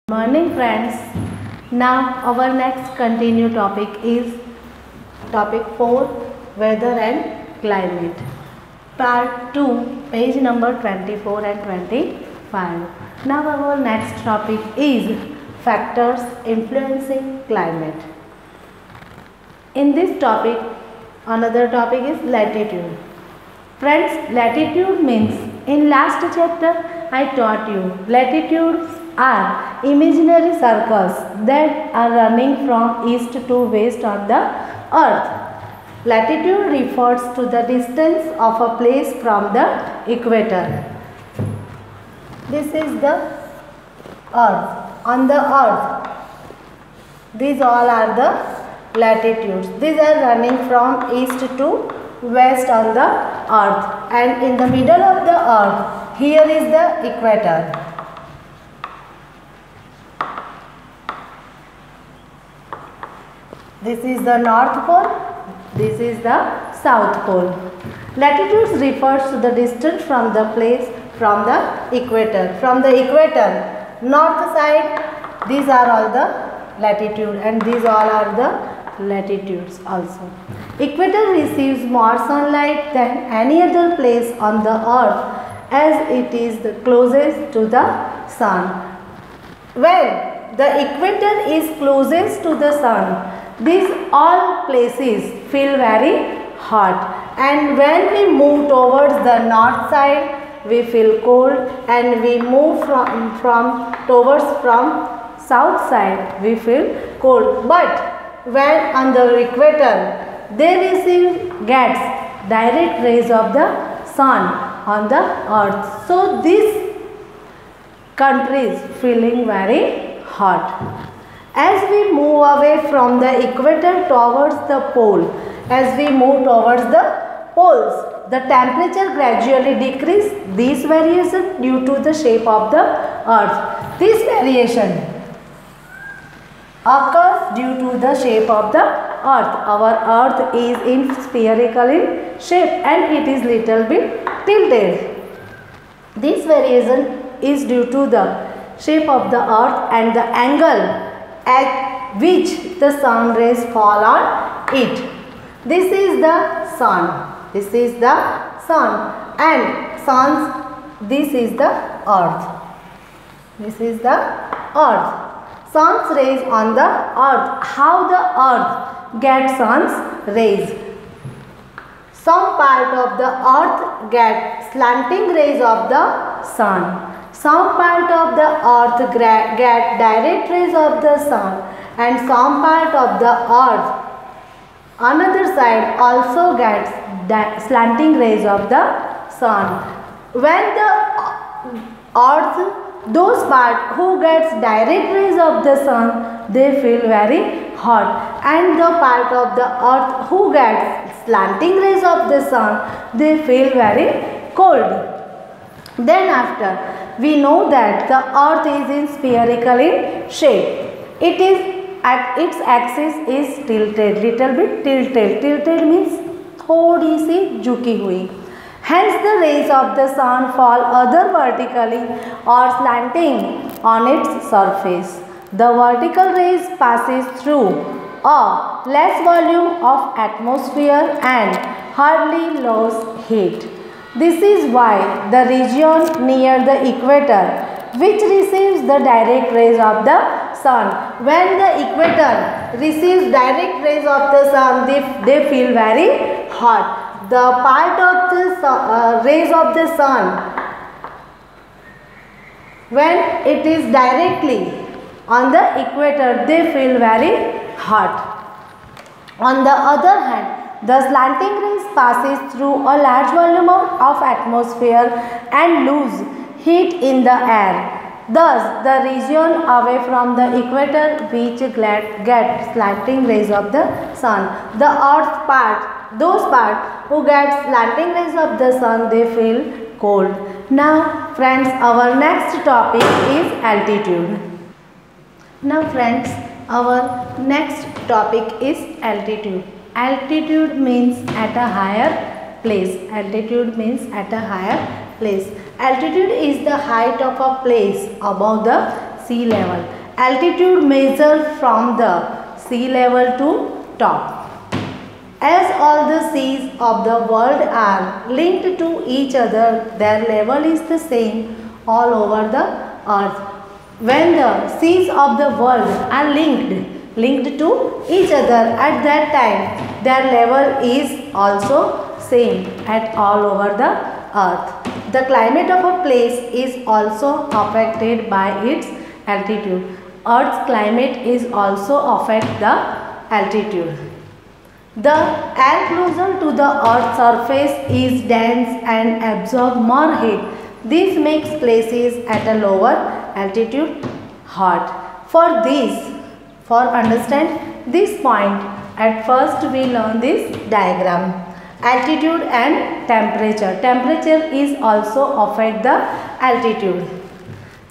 Morning friends. Now our next continue topic is topic 4, weather and climate, part 2, page number 24 and 25. Now our next topic is factors influencing climate. In this topic, another topic is latitude. Friends, latitude means, in last chapter I taught you, latitudes are imaginary circles that are running from east to west on the earth. Latitude refers to the distance of a place from the equator. This is the earth. On the earth, these all are the latitudes. These are running from east to west on the earth, and in the middle of the earth, here is the equator. This is the North Pole, this is the South Pole. Latitudes refers to the distance from the place from the equator. From the equator, north side, these are all the latitude, and these all are the latitudes also. Equator receives more sunlight than any other place on the earth, as it is the closest to the sun. When the equator is closest to the sun, these all places feel very hot, and when we move towards the north side, we feel cold, and we move towards south side, we feel cold. But when on the equator, they gets direct rays of the sun on the earth, so this country is feeling very hot. As we move away from the equator towards the pole, as we move towards the poles, the temperature gradually decreases. This variation due to the shape of the earth. This variation occurs due to the shape of the earth. Our earth is in spherical in shape, and it is little bit tilted. This variation is due to the shape of the earth and the angle at which the sun rays fall on it. This is the sun. This is the sun, and this is the earth. This is the earth. Sun's rays on the earth. How the earth gets sun's rays? Some part of the earth gets slanting rays of the sun. Some part of the earth get direct rays of the sun, and some part of the earth, another side, also gets slanting rays of the sun. When the earth, those part who gets direct rays of the sun, they feel very hot, and the part of the earth who gets slanting rays of the sun, they feel very cold. Then after, we know that the earth is in spherical in shape. It is at its axis is tilted, little bit tilted. Tilted means थोड़ी सी झुकी हुई. Hence the rays of the sun fall either vertically or slanting on its surface. The vertical rays passes through a less volume of atmosphere and hardly lose heat. This is why the region near the equator, which receives the direct rays of the sun, when the equator receives direct rays of the sun, they feel very hot. The part of the rays of the sun, when it is directly on the equator, they feel very hot. On the other hand, the slanting rays passes through a large volume of atmosphere and lose heat in the air. Thus, the region away from the equator which get slanting rays of the sun, the earth part, those part who get slanting rays of the sun, they feel cold. Now friends, our next topic is altitude. Now friends, our next topic is altitude. Altitude means at a higher place. Altitude means at a higher place. Altitude is the height of a place above the sea level. Altitude measured from the sea level to top. As all the seas of the world are linked to each other, their level is the same all over the earth. When the seas of the world are linked to each other, at that time their level is also same at all over the earth. The climate of a place is also affected by its altitude. Earth's climate is also affect the altitude. The air closer to the earth's surface is dense and absorbs more heat. This makes places at a lower altitude hot. For understand this point, at first we learn this diagram. Altitude and temperature. Temperature is also affect the altitude.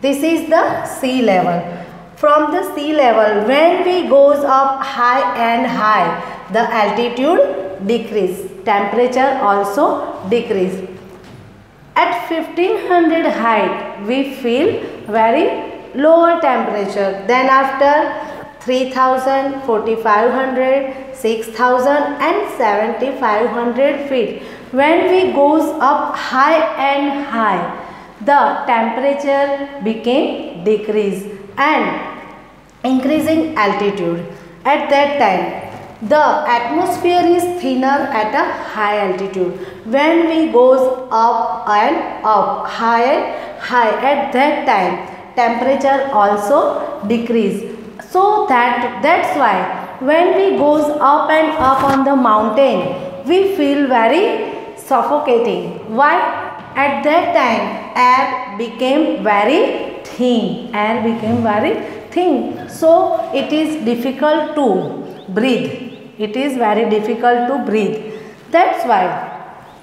This is the sea level. From the sea level, when we goes up high and high, the altitude decrease. Temperature also decrease. At 1500 height, we feel very lower temperature. Then after 3000, 4500, 6000 and 7500 feet. When we goes up high and high, the temperature became decrease and increasing altitude. At that time, the atmosphere is thinner at a high altitude. When we goes up and up, high and high, at that time temperature also decrease. So that's why when we goes up and up on the mountain, we feel very suffocating. Why? At that time air became very thin. Air became very thin. So it is difficult to breathe. It is very difficult to breathe. That's why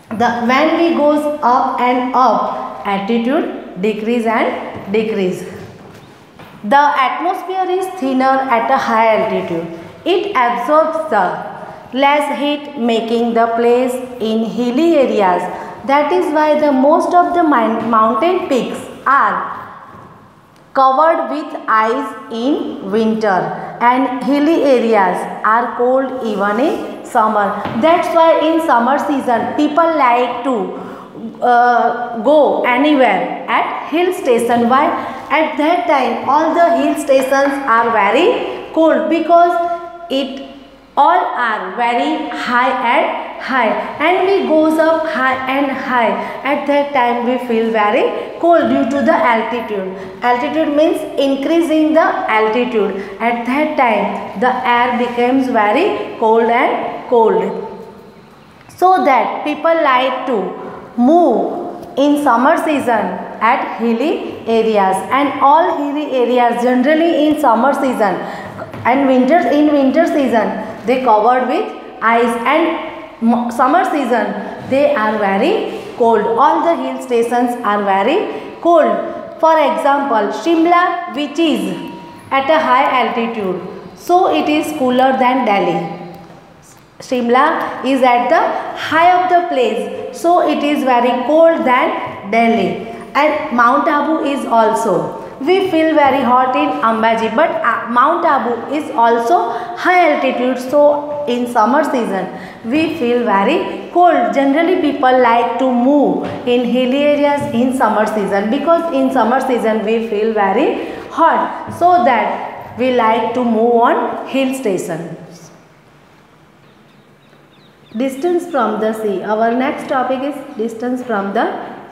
when we goes up and up, altitude decrease and decrease. The atmosphere is thinner at a high altitude. It absorbs the less heat, making the place in hilly areas. That is why the most of the mountain peaks are covered with ice in winter and hilly areas are cold even in summer. That's why in summer season people like to go anywhere at hill station. Why? At that time all the hill stations are very cold because it all are very high and we goes up high and high. At that time we feel very cold due to the altitude. Altitude means increasing the altitude. At that time the air becomes very cold and cold. So that people like to move in summer season at hilly areas, and all hilly areas generally in summer season and in winter season they covered with ice, and summer season they are very cold. All the hill stations are very cold. For example, Shimla, which is at a high altitude, so it is cooler than Delhi. Shimla is at the high of the place, so it is very cold than Delhi. And Mount Abu is also. We feel very hot in Ambaji, but Mount Abu is also high altitude, so in summer season we feel very cold. Generally people like to move in hilly areas in summer season because in summer season we feel very hot, so that we like to move on hill station. Distance from the sea. Our next topic is distance from the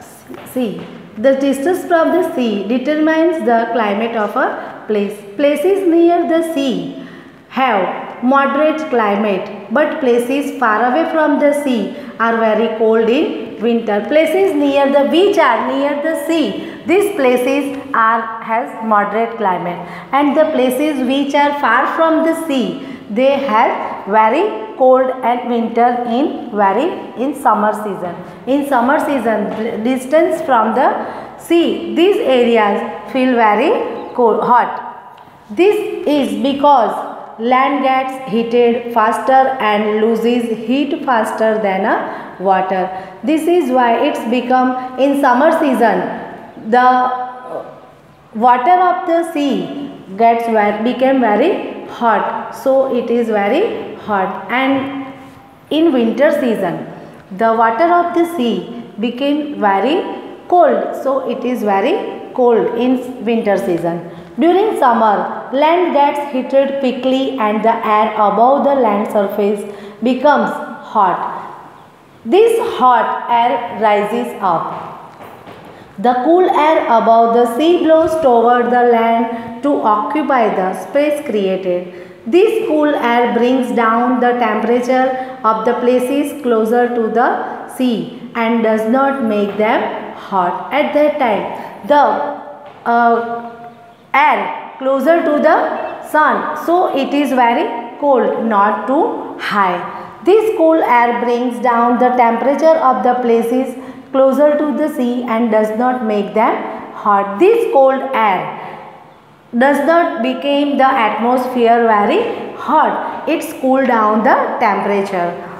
sea. The distance from the sea determines the climate of a place. Places near the sea have moderate climate, but places far away from the sea are very cold in winter. Places near the beach are near the sea. These places has moderate climate, and the places which are far from the sea, they have very cold and winter in summer season. In summer season, distance from the sea, these areas feel very cold, hot. This is because land gets heated faster and loses heat faster than a water. This is why it's become in summer season the water of the sea became very hot, so it is very hot. And in winter season the water of the sea became very cold, so it is very cold in winter season. During summer, land gets heated quickly and the air above the land surface becomes hot. This hot air rises up. The cool air above the sea blows toward the land to occupy the space created. This cool air brings down the temperature of the places closer to the sea and does not make them hot. At that time, the air closer to the sun, so it is very cold, not too high. This cool air brings down the temperature of the places closer to the sea and does not make them hot. This cold air does not become the atmosphere very hot, it's cool down the temperature.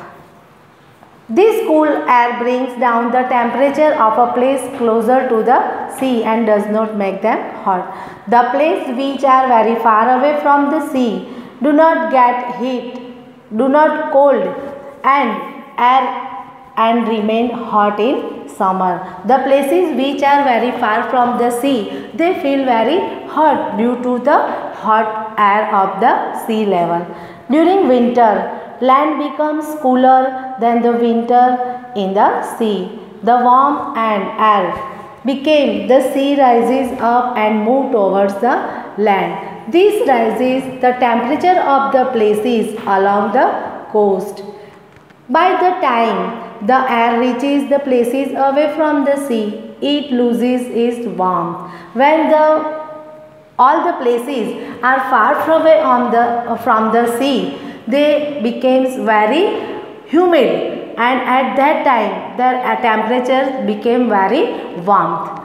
This cool air brings down the temperature of a place closer to the sea and does not make them hot. The places which are very far away from the sea do not get heat, do not cold and air and remain hot in summer. The places which are very far from the sea, they feel very hot due to the hot air of the sea level. During winter, land becomes cooler than the winter in the sea. The warm and air became the sea rises up and move towards the land. This raises the temperature of the places along the coast. By the time the air reaches the places away from the sea, it loses its warmth. When all the places are far away from the sea, they becomes very humid, and at that time their temperature became very warm.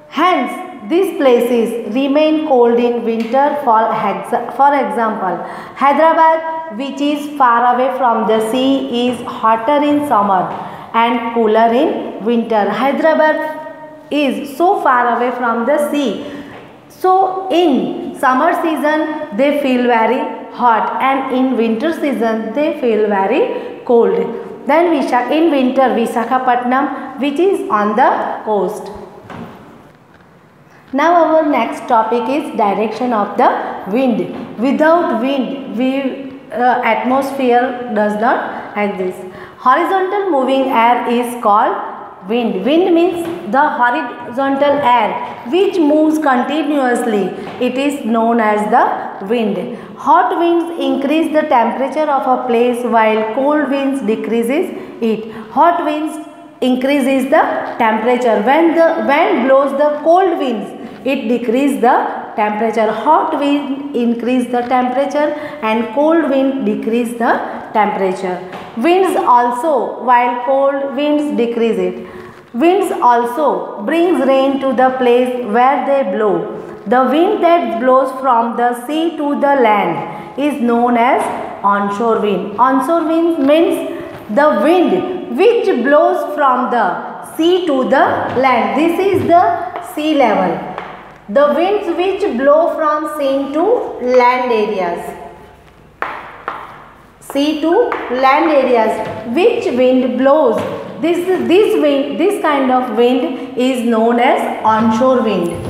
Hence, these places remain cold in winter. For example, Hyderabad, which is far away from the sea, is hotter in summer and cooler in winter. Hyderabad is so far away from the sea, so in summer season they feel very hot and in winter season they feel very cold. Then in winter, Visakhapatnam, which is on the coast. Now our next topic is direction of the wind. Without wind, atmosphere does not exist. Horizontal moving air is called wind. Wind means the horizontal air which moves continuously. It is known as the wind. Hot winds increase the temperature of a place while cold winds decreases it. Hot winds increases the temperature. When the wind blows the cold winds, it decreases the temperature. Hot wind increase the temperature and cold wind decrease the temperature. Winds also, while cold winds decrease it. Winds also brings rain to the place where they blow. The wind that blows from the sea to the land is known as onshore wind. Onshore wind means the wind which blows from the sea to the land. This is the sea level. The winds which blow from sea to land areas. Sea to land areas. Which wind blows? This kind of wind is known as onshore wind.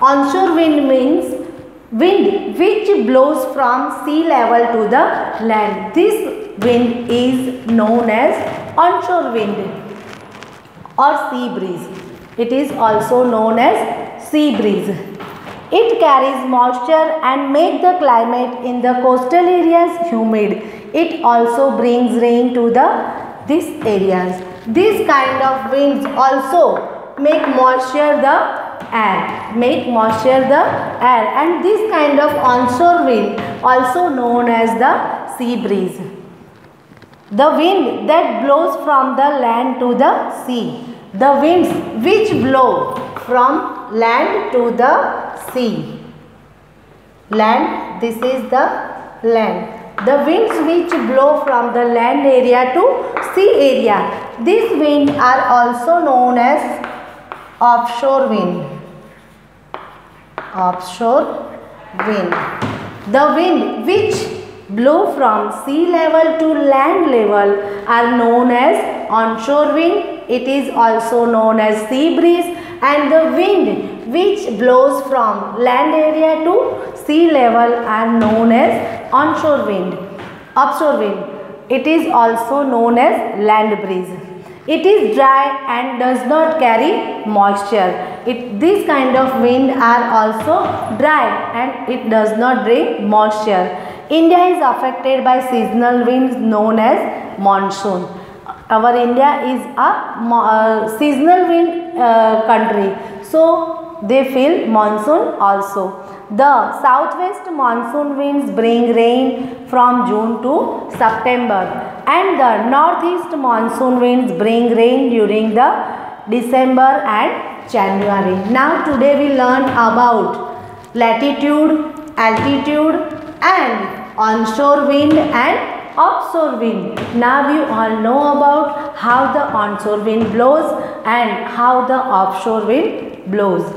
Onshore wind means wind which blows from sea level to the land. This wind is known as onshore wind or sea breeze. It is also known as sea breeze. It carries moisture and makes the climate in the coastal areas humid. It also brings rain to these areas. This kind of winds also make moisture the air, and this kind of onshore wind also known as the sea breeze. The wind that blows from the land to the sea. The winds which blow from land to the sea. Land, this is the land. The winds which blow from the land area to sea area, These winds are also known as offshore wind. Offshore wind. The wind which blow from sea level to land level are known as onshore wind. It is also known as sea breeze, and the wind which blows from land area to sea level are known as onshore wind. Offshore wind. It is also known as land breeze. It is dry and does not carry moisture. This kind of wind are also dry and it does not bring moisture. India is affected by seasonal winds known as monsoon. Our India is a seasonal wind country. So they feel monsoon also. The southwest monsoon winds bring rain from June to September, and the northeast monsoon winds bring rain during the December and January. Now today we learn about latitude, altitude and onshore wind and offshore wind. Now you all know about how the onshore wind blows and how the offshore wind blows.